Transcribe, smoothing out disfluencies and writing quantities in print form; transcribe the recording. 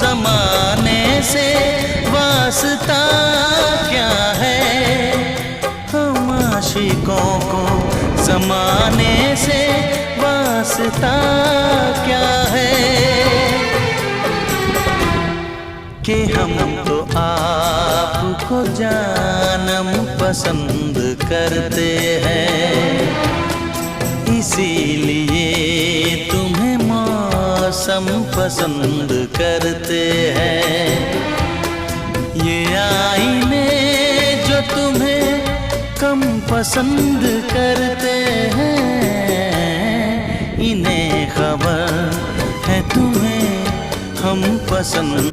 जमाने से वास्ता क्या है। हम आशिकों को जमाने से वास्ता क्या है कि हम तो आपको जानम पसंद करते हैं, इसीलिए तुम्हें मौसम पसंद करते हैं। ये आईने जो तुम्हें कम पसंद करते हैं, इन्हें खबर है तुम्हें हम पसंद